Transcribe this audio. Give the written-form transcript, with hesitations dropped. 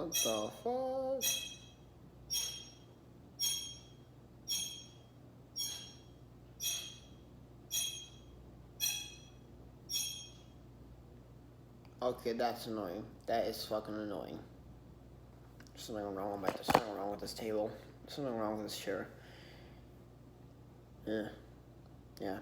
What the fuck? Okay, that's annoying. That is fucking annoying. There's something wrong with this. Something wrong with this table. Something wrong with this chair. Yeah. Yeah.